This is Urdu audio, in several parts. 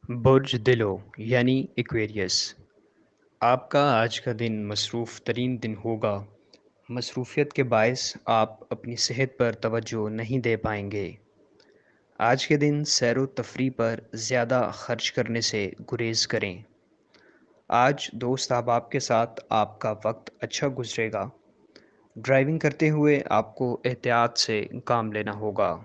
برج دلو یعنی ایکویریس، آپ کا آج کا دن مصروف ترین دن ہوگا۔ مصروفیت کے باعث آپ اپنی صحت پر توجہ نہیں دے پائیں گے۔ آج کے دن سیر و تفریح پر زیادہ خرچ کرنے سے گریز کریں۔ آج دوست احباب کے ساتھ آپ کا وقت اچھا گزرے گا۔ ڈرائیونگ کرتے ہوئے آپ کو احتیاط سے کام لینا ہوگا۔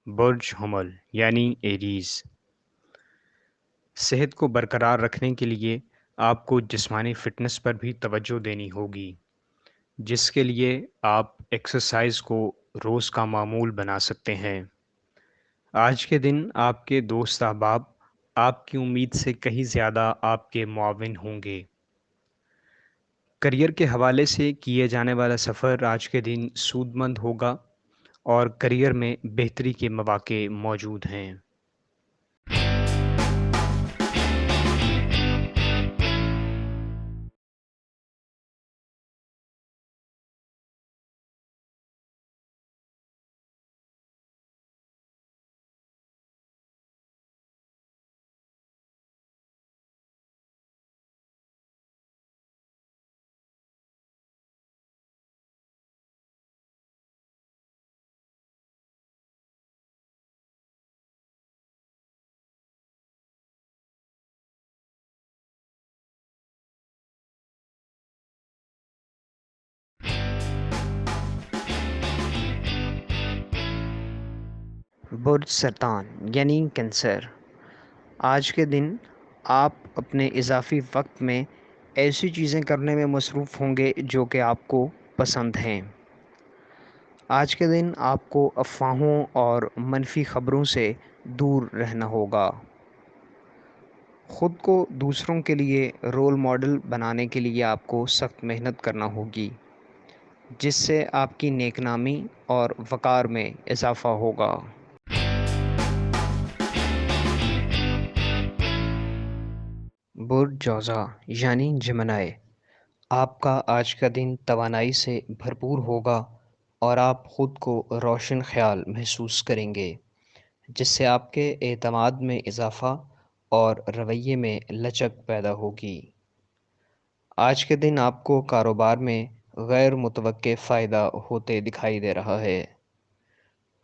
برج حمل یعنی ایریز، صحت کو برقرار رکھنے کے لیے آپ کو جسمانی فٹنس پر بھی توجہ دینی ہوگی، جس کے لیے آپ ایکسرسائز کو روز کا معمول بنا سکتے ہیں۔ آج کے دن آپ کے دوست احباب آپ کی امید سے کہیں زیادہ آپ کے معاون ہوں گے۔ کریئر کے حوالے سے کیے جانے والا سفر آج کے دن سود مند ہوگا اور کریئر میں بہتری کے مواقع موجود ہیں۔ برج سرطان یعنی کینسر، آج کے دن آپ اپنے اضافی وقت میں ایسی چیزیں کرنے میں مصروف ہوں گے جو کہ آپ کو پسند ہیں۔ آج کے دن آپ کو افواہوں اور منفی خبروں سے دور رہنا ہوگا۔ خود کو دوسروں کے لیے رول ماڈل بنانے کے لیے آپ کو سخت محنت کرنا ہوگی، جس سے آپ کی نیک نامی اور وقار میں اضافہ ہوگا۔ برج جوزا یعنی جمنائے، آپ کا آج کا دن توانائی سے بھرپور ہوگا اور آپ خود کو روشن خیال محسوس کریں گے، جس سے آپ کے اعتماد میں اضافہ اور رویے میں لچک پیدا ہوگی۔ آج کے دن آپ کو کاروبار میں غیر متوقع فائدہ ہوتے دکھائی دے رہا ہے۔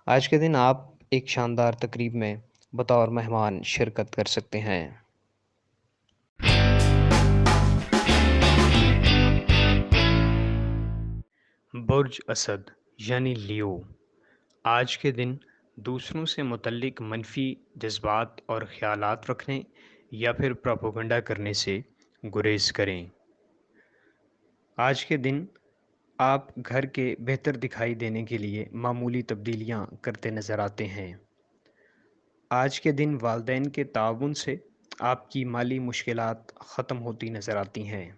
آج کے دن آپ ایک شاندار تقریب میں بطور مہمان شرکت کر سکتے ہیں۔ برج اسد یعنی لیو، آج کے دن دوسروں سے متعلق منفی جذبات اور خیالات رکھنے یا پھر پروپیگنڈا کرنے سے گریز کریں۔ آج کے دن آپ گھر کے بہتر دکھائی دینے کے لیے معمولی تبدیلیاں کرتے نظر آتے ہیں۔ آج کے دن والدین کے تعاون سے آپ کی مالی مشکلات ختم ہوتی نظر آتی ہیں۔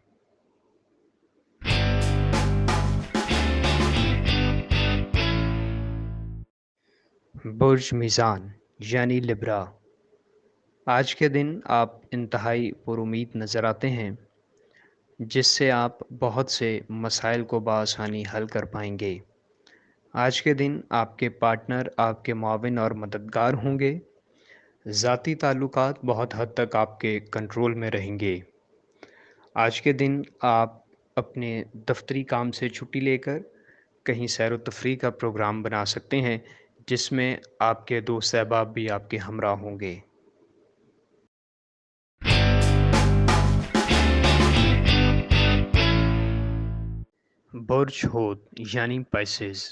برج میزان یعنی لبرا، آج کے دن آپ انتہائی پر امید نظر آتے ہیں، جس سے آپ بہت سے مسائل کو بآسانی حل کر پائیں گے۔ آج کے دن آپ کے پارٹنر آپ کے معاون اور مددگار ہوں گے۔ ذاتی تعلقات بہت حد تک آپ کے کنٹرول میں رہیں گے۔ آج کے دن آپ اپنے دفتری کام سے چھٹی لے کر کہیں سیر و تفریح کا پروگرام بنا سکتے ہیں، جس میں آپ کے دوست احباب بھی آپ کے ہمراہ ہوں گے۔ برج حوت یعنی پائسز،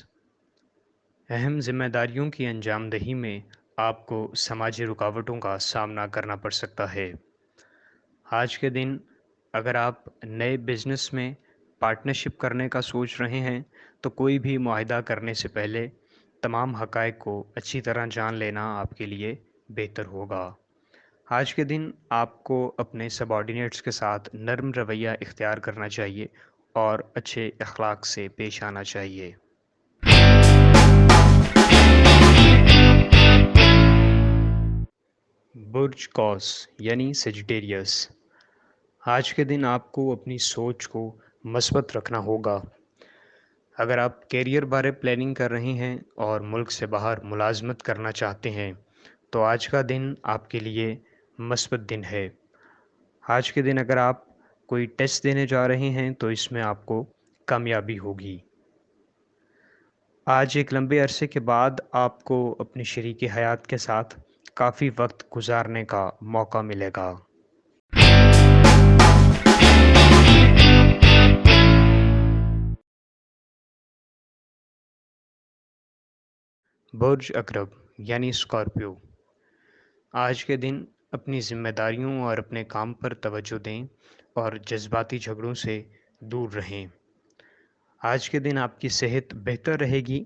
اہم ذمہ داریوں کی انجام دہی میں آپ کو سماجی رکاوٹوں کا سامنا کرنا پڑ سکتا ہے۔ آج کے دن اگر آپ نئے بزنس میں پارٹنرشپ کرنے کا سوچ رہے ہیں تو کوئی بھی معاہدہ کرنے سے پہلے تمام حقائق کو اچھی طرح جان لینا آپ کے لیے بہتر ہوگا۔ آج کے دن آپ کو اپنے سب آرڈینیٹس کے ساتھ نرم رویہ اختیار کرنا چاہیے اور اچھے اخلاق سے پیش آنا چاہیے۔ برج قوس یعنی سیجیٹیریس، آج کے دن آپ کو اپنی سوچ کو مثبت رکھنا ہوگا۔ اگر آپ کیریئر بارے پلاننگ کر رہے ہیں اور ملک سے باہر ملازمت کرنا چاہتے ہیں تو آج کا دن آپ کے لیے مثبت دن ہے۔ آج کے دن اگر آپ کوئی ٹیسٹ دینے جا رہے ہیں تو اس میں آپ کو کامیابی ہوگی۔ آج ایک لمبے عرصے کے بعد آپ کو اپنی شریک حیات کے ساتھ کافی وقت گزارنے کا موقع ملے گا۔ برج اکرب یعنی اسکارپیو، آج کے دن اپنی ذمہ داریوں اور اپنے کام پر توجہ دیں اور جذباتی جھگڑوں سے دور رہیں۔ آج کے دن آپ کی صحت بہتر رہے گی،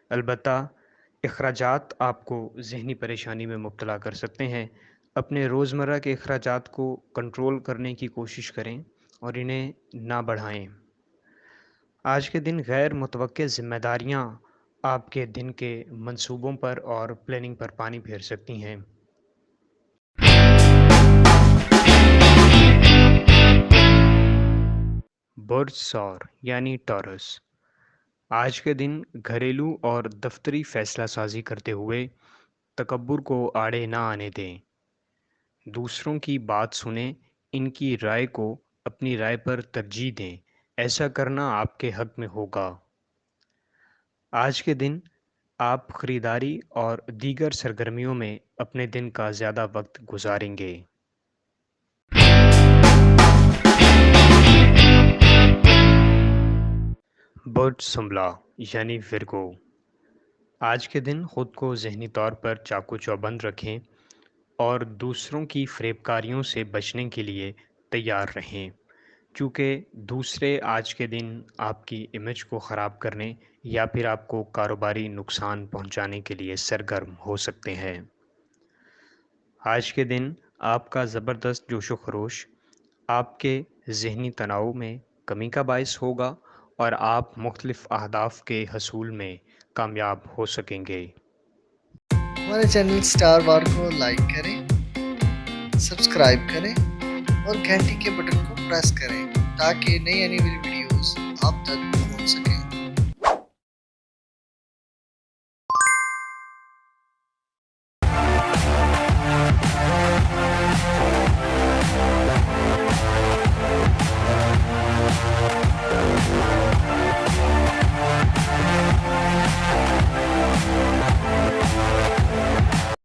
البتہ اخراجات آپ کو ذہنی پریشانی میں مبتلا کر سکتے ہیں۔ اپنے روزمرہ کے اخراجات کو کنٹرول کرنے کی کوشش کریں اور انہیں نہ بڑھائیں۔ آج کے دن غیر متوقع ذمہ داریاں آپ کے دن کے منصوبوں پر اور پلاننگ پر پانی پھیر سکتی ہیں۔ برج سور یعنی ٹورس، آج کے دن گھریلو اور دفتری فیصلہ سازی کرتے ہوئے تکبر کو آڑے نہ آنے دیں۔ دوسروں کی بات سنیں، ان کی رائے کو اپنی رائے پر ترجیح دیں، ایسا کرنا آپ کے حق میں ہوگا۔ آج کے دن آپ خریداری اور دیگر سرگرمیوں میں اپنے دن کا زیادہ وقت گزاریں گے۔ برج سنبلا یعنی ورگو، آج کے دن خود کو ذہنی طور پر چاقو چوبند رکھیں اور دوسروں کی فریب کاریوں سے بچنے کے لیے تیار رہیں، چونکہ دوسرے آج کے دن آپ کی امیج کو خراب کرنے یا پھر آپ کو کاروباری نقصان پہنچانے کے لیے سرگرم ہو سکتے ہیں۔ آج کے دن آپ کا زبردست جوش و خروش آپ کے ذہنی تناؤ میں کمی کا باعث ہوگا اور آپ مختلف اہداف کے حصول میں کامیاب ہو سکیں گے۔ ہمارے چینل سٹار وار کو لائک کریں، سبسکرائب کریں اور گھنٹی کے بٹن کو پریس کریں تاکہ نئی آنے والی ویڈیوز آپ تک پہنچ سکیں۔